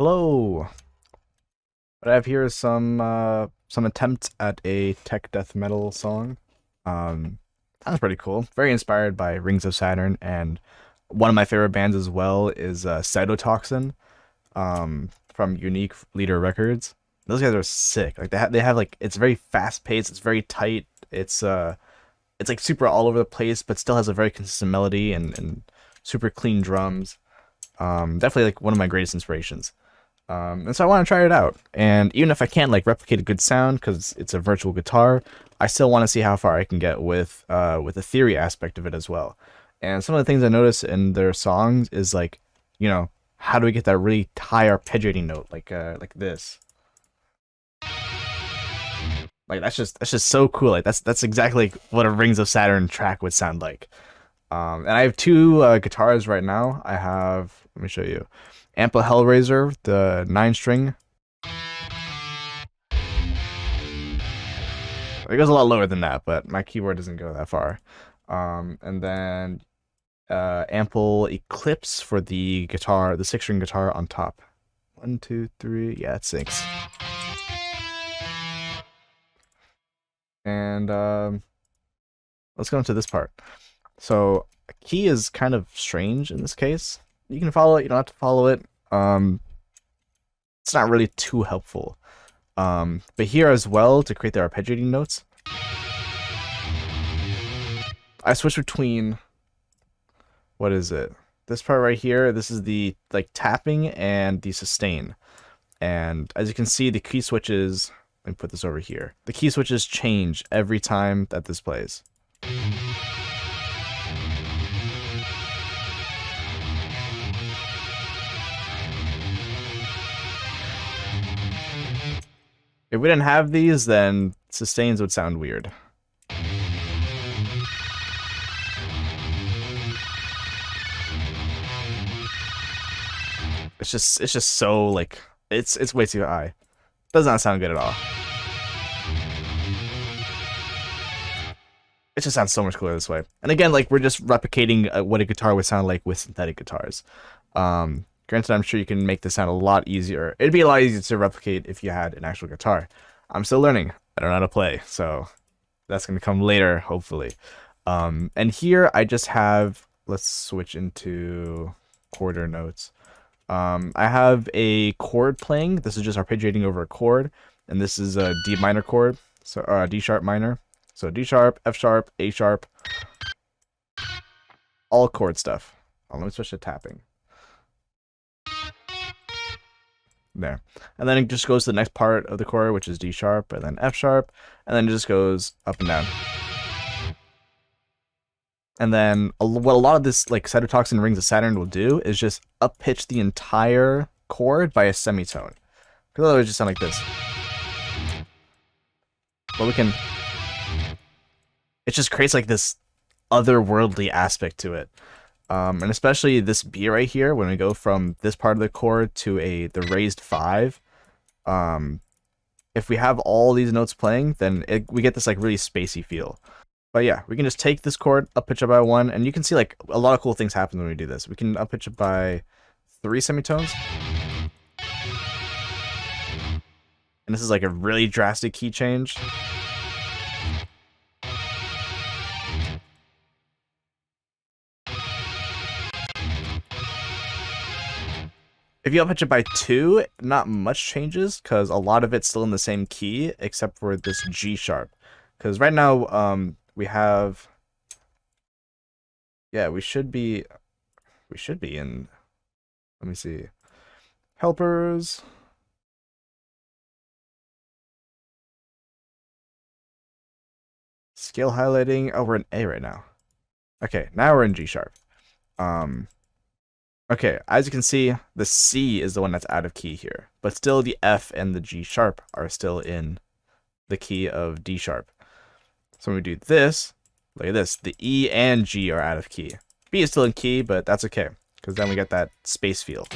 Hello. What I have here is some attempt at a tech death metal song. Sounds pretty cool. Very inspired by Rings of Saturn, and one of my favorite bands as well is Cytotoxin, from Unique Leader Records. Those guys are sick. Like they have like it's very fast paced. It's very tight. It's like super all over the place, but still has a very consistent melody and super clean drums. Definitely like one of my greatest inspirations. And so I want to try it out. And even if I can't like replicate a good sound because it's a virtual guitar, I still want to see how far I can get with the theory aspect of it as well. And some of the things I notice in their songs is like, how do we get that really high arpeggiating note like this? Like that's just so cool. Like that's exactly what a Rings of Saturn track would sound like. And I have two guitars right now. Let me show you. Ample Hellrazor, the 9-string. It goes a lot lower than that, but my keyboard doesn't go that far. And then Ample Eclipse for the guitar, the 6-string guitar on top. 1, 2, 3, yeah, it's 6. And let's go into this part. So a key is kind of strange in this case. You can follow it, you don't have to follow it. It's not really too helpful. But here as well, to create the arpeggiating notes, I switch between, what is it? This part right here, this is the like tapping and the sustain. And as you can see, the key switches, let me put this over here. The key switches change every time that this plays. If we didn't have these, then sustains would sound weird. It's just so like it's way too high. Does not sound good at all. It just sounds so much cooler this way. And again, like we're just replicating what a guitar would sound like with synthetic guitars. Granted, I'm sure you can make this sound a lot easier. It'd be a lot easier to replicate if you had an actual guitar. I'm still learning. I don't know how to play, so that's going to come later, hopefully. And here I just have, let's switch into quarter notes. I have a chord playing. This is just arpeggiating over a chord, and this is a D minor chord, so D sharp minor. So D sharp, F sharp, A sharp, all chord stuff. Oh, let me switch to tapping. There. And then it just goes to the next part of the chord, which is D sharp, and then F sharp, and then it just goes up and down. And then what a lot of this like Cytotoxin Rings of Saturn will do is just up pitch the entire chord by a semitone. Because otherwise it just sound like this. But we can, it just creates like this otherworldly aspect to it. And especially this B right here, when we go from this part of the chord to the raised 5, if we have all these notes playing, then we get this like really spacey feel. But yeah, we can just take this chord, up pitch it by 1, and you can see like a lot of cool things happen when we do this. We can up pitch it by 3 semitones. And this is like a really drastic key change. If you up pitch it by 2, not much changes, because a lot of it's still in the same key, except for this G sharp. Because right now, we have, yeah, we should be in, let me see, helpers. Scale highlighting, oh, we're in A right now. Okay, now we're in G sharp. Okay, as you can see, the C is the one that's out of key here, but still the F and the G sharp are still in the key of D sharp. So when we do this, look at this, the E and G are out of key. B is still in key, but that's okay, because then we get that space feel.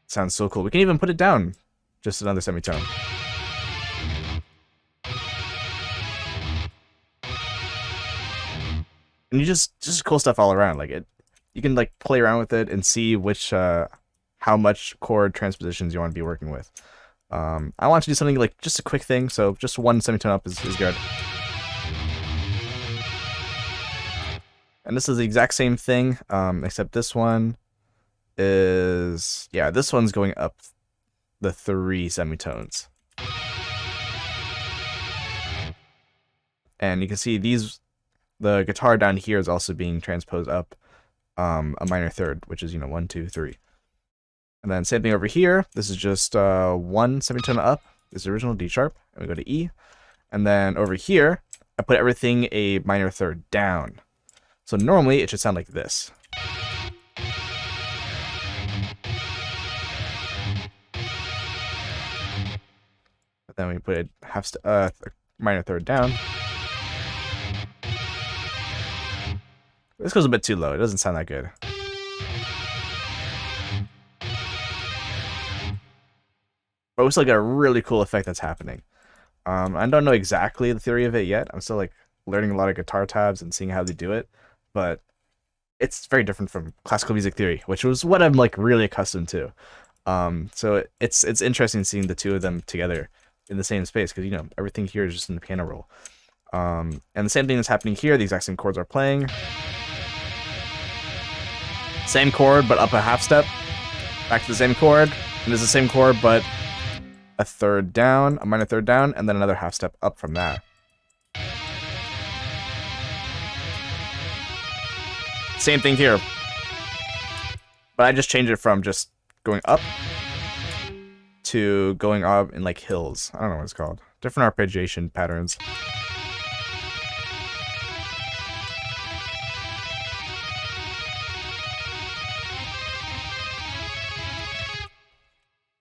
Sounds so cool. We can even put it down, just another semitone. And you just cool stuff all around. Like it, you can like play around with it and see which how much chord transpositions you want to be working with. I want to do something like just a quick thing, so just one semitone up is good. And this is the exact same thing, except this one is, yeah, this one's going up the 3 semitones. And you can see the guitar down here is also being transposed up a minor third, which is, 1, 2, 3. And then same thing over here. This is just 1 semitone up. This is original D sharp, and we go to E. And then over here, I put everything a minor third down. So normally it should sound like this. But then we put a minor third down. This goes a bit too low. It doesn't sound that good. But we still get a really cool effect that's happening. I don't know exactly the theory of it yet. I'm still like learning a lot of guitar tabs and seeing how they do it. But it's very different from classical music theory, which was what I'm like really accustomed to. So it's interesting seeing the two of them together in the same space, because everything here is just in the piano roll. And the same thing that's happening here, the exact same chords are playing. Same chord, but up a half step. Back to the same chord, and it's the same chord, but a third down, a minor third down, and then another half step up from that. Same thing here. But I just changed it from just going up to going up in like hills. I don't know what it's called. Different arpeggiation patterns.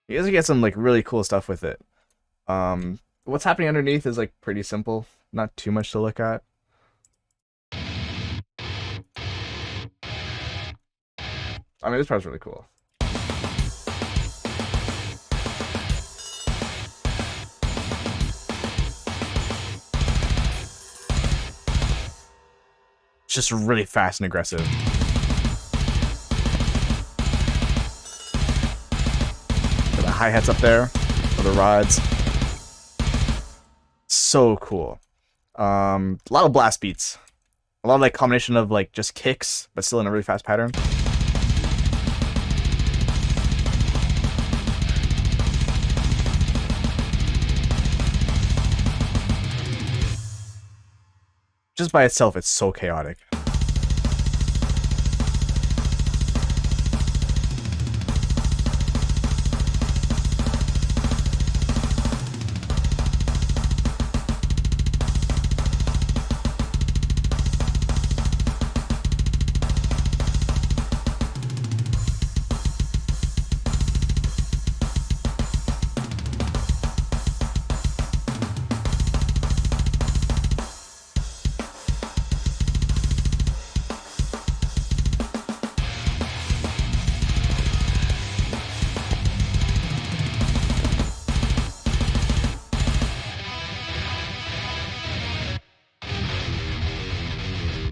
You guys get some like really cool stuff with it. What's happening underneath is like pretty simple. Not too much to look at. I mean, this part's really cool. It's just really fast and aggressive. Got the hi-hats up there, for the rods. So cool. A lot of blast beats. A lot of like combination of like just kicks, but still in a really fast pattern. Just by itself, it's so chaotic.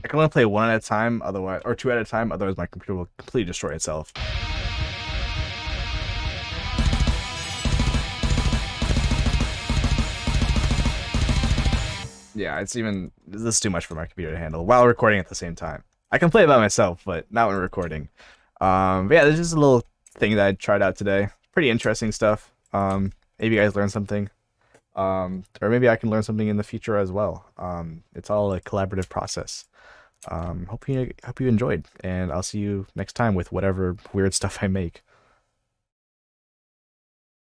I can only play one at a time, otherwise, or two at a time, otherwise my computer will completely destroy itself. Yeah, this is too much for my computer to handle while recording at the same time. I can play it by myself, but not when recording. But yeah, this is a little thing that I tried out today. Pretty interesting stuff. Maybe you guys learned something. Or maybe I can learn something in the future as well. It's all a collaborative process. Hope you enjoyed, and I'll see you next time with whatever weird stuff I make.